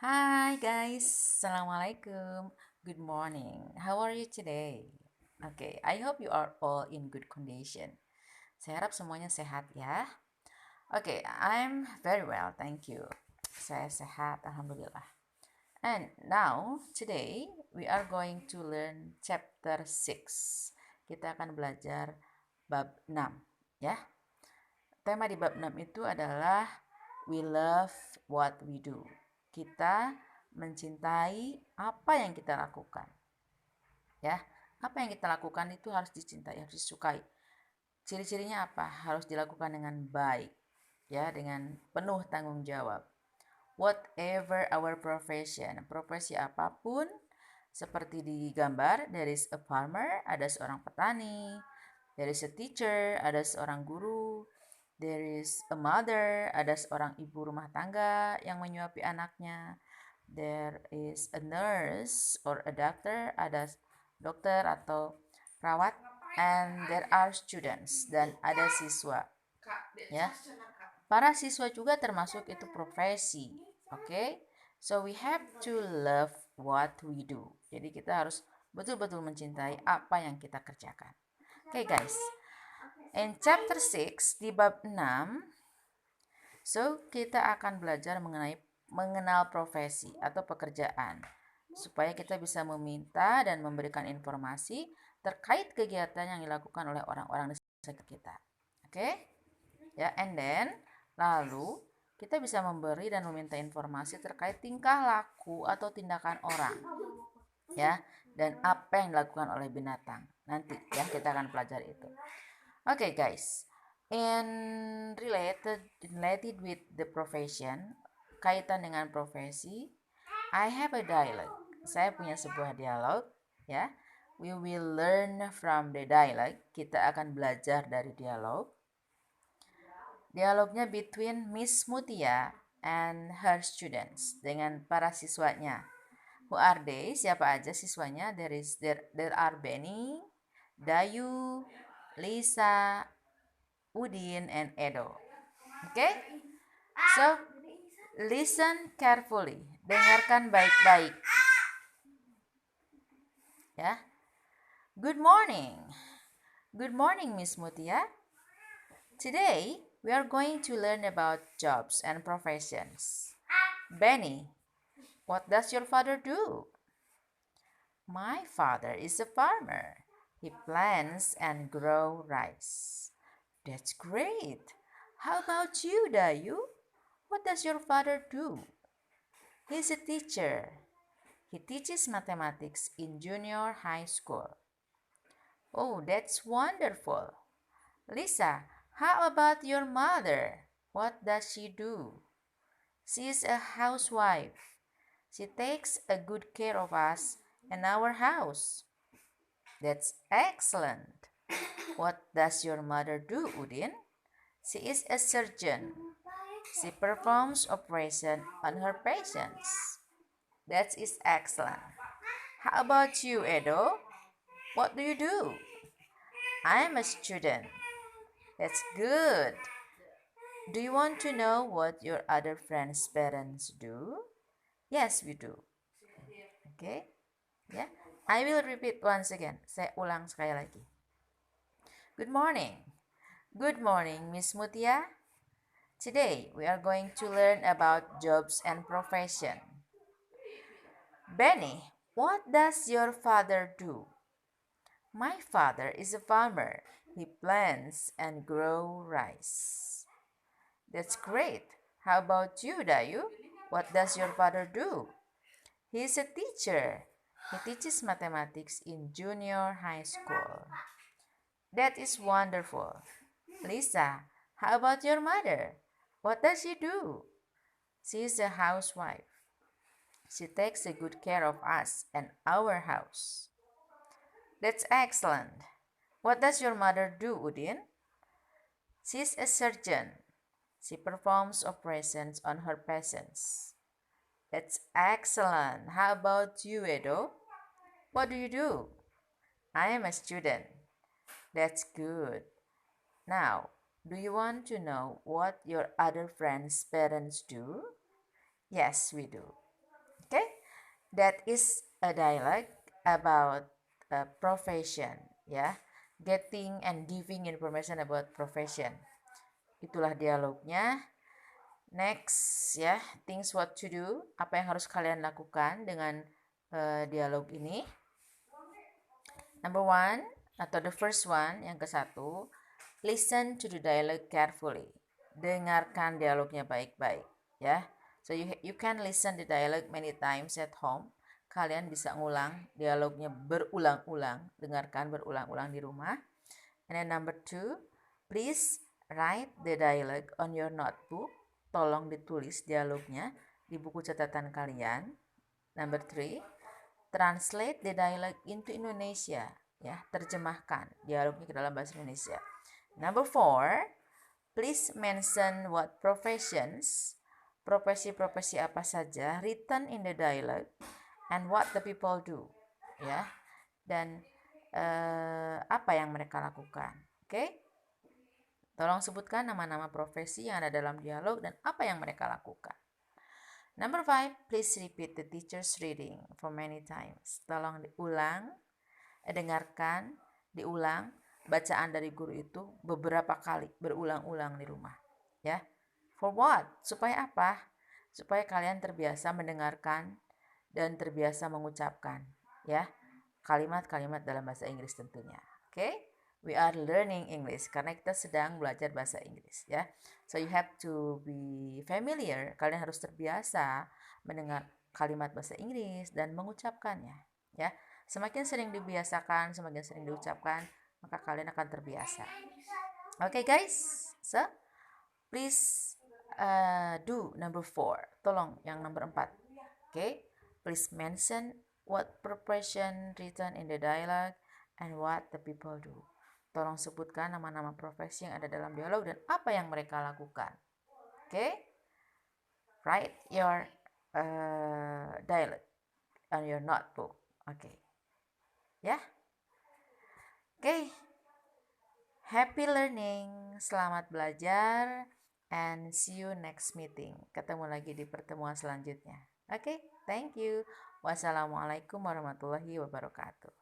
Hi guys, Assalamualaikum. Good morning. How are you today? Okay, I hope you are all in good condition. Saya harap semuanya sehat ya. Okay, I'm very well, thank you. Saya sehat, alhamdulillah. And now, today we are going to learn chapter 6. Kita akan belajar bab 6 ya. Tema di bab 6 itu adalah we love what we do. Kita mencintai apa yang kita lakukan. Ya, apa yang kita lakukan itu harus dicintai, harus disukai. Ciri-cirinya apa? Harus dilakukan dengan baik, ya, dengan penuh tanggung jawab. Whatever our profession, profesi apapun, seperti di gambar, there is a farmer, ada seorang petani, there is a teacher, ada seorang guru, there is a mother, ada seorang ibu rumah tangga yang menyuapi anaknya, there is a nurse or a doctor, ada dokter atau perawat, and there are students, dan ada siswa. Ya, para siswa juga termasuk itu profesi. Oke, okay? So we have to love what we do. Jadi kita harus betul-betul mencintai apa yang kita kerjakan. Oke, guys, in chapter 6 di bab 6, so kita akan belajar mengenal profesi atau pekerjaan supaya kita bisa meminta dan memberikan informasi terkait kegiatan yang dilakukan oleh orang-orang di sekitar kita. Oke? Ya, and then lalu kita bisa memberi dan meminta informasi terkait tingkah laku atau tindakan orang, ya, dan apa yang dilakukan oleh binatang. Nanti ya kita akan pelajari itu. Okay, guys, and related with the profession, kaitan dengan profesi, I have a dialogue. Saya punya sebuah dialog, ya. We will learn from the dialogue. Kita akan belajar dari dialog. Dialognya between Miss Mutia and her students, dengan para siswanya. Who are they? Siapa aja siswanya? There are Benny, Dayu, Lisa, Udin, and Edo. Okay? So, listen carefully. Dengarkan baik-baik. Ya. Good morning. Good morning, Miss Mutia. Today, we are going to learn about jobs and professions. Benny, what does your father do? My father is a farmer. He plants and grows rice. That's great. How about you, Dayu? What does your father do? He's a teacher. He teaches mathematics in junior high school. Oh, that's wonderful. Lisa, how about your mother? What does she do? She's a housewife. She takes a good care of us and our house. That's excellent. What does your mother do, Udin? She is a surgeon. She performs operation on her patients. That is excellent. How about you, Edo? What do you do? I'm a student. That's good. Do you want to know what your other friends' parents do? Yes, we do. Okay? Yeah. I will repeat once again. Saya ulang sekali lagi. Good morning. Good morning, Miss Mutia. Today, we are going to learn about jobs and profession. Benny, what does your father do? My father is a farmer. He plants and grows rice. That's great. How about you, Dayu? What does your father do? He is a teacher. He teaches mathematics in junior high school. That is wonderful. Lisa, how about your mother? What does she do? She is a housewife. She takes a good care of us and our house. That's excellent. What does your mother do, Udin? She's a surgeon. She performs operations on her patients. That's excellent. How about you, Edo? What do you do? I am a student. That's good. Now, do you want to know what your other friends' parents do? Yes, we do. That is a dialogue about a profession, ya. Getting and giving information about profession. Itulah dialognya. Next, ya, things what to do. Apa yang harus kalian lakukan dengan dialog ini? Number one, atau the first one, yang ke satu, listen to the dialogue carefully. Dengarkan dialognya baik-baik, ya. So you can listen the dialogue many times at home. Kalian bisa ngulang dialognya berulang-ulang, dengarkan berulang-ulang di rumah. And then number two, please write the dialogue on your notebook. Tolong ditulis dialognya di buku catatan kalian. Number three, translate the dialogue into Indonesia. Ya, terjemahkan dialognya ke dalam bahasa Indonesia. Number four, please mention what professions, profesi-profesi apa saja written in the dialogue and what the people do. Ya, dan apa yang mereka lakukan. Oke? Tolong sebutkan nama-nama profesi yang ada dalam dialog dan apa yang mereka lakukan. Number 5, please repeat the teacher's reading for many times. Tolong dengarkan, diulang bacaan dari guru itu beberapa kali, berulang-ulang di rumah. Ya. For what? Supaya apa? Supaya kalian terbiasa mendengarkan dan terbiasa mengucapkan, ya. Kalimat-kalimat dalam bahasa Inggris tentunya. Oke? We are learning English karena kita sedang belajar bahasa Inggris, ya. So you have to be familiar. Kalian harus terbiasa mendengar kalimat bahasa Inggris dan mengucapkannya, ya. Semakin sering dibiasakan, semakin sering diucapkan, maka kalian akan terbiasa. Okay, guys. So please do number 4. Tolong yang number 4. Okay? Please mention what profession written in the dialogue and what the people do. Tolong sebutkan nama-nama profesi yang ada dalam dialog dan apa yang mereka lakukan. Okay? Write your dialogue on your notebook. Okay. Ya. Okay. Happy learning. Selamat belajar and see you next meeting. Ketemu lagi di pertemuan selanjutnya. Okay? Thank you. Wassalamualaikum warahmatullahi wabarakatuh.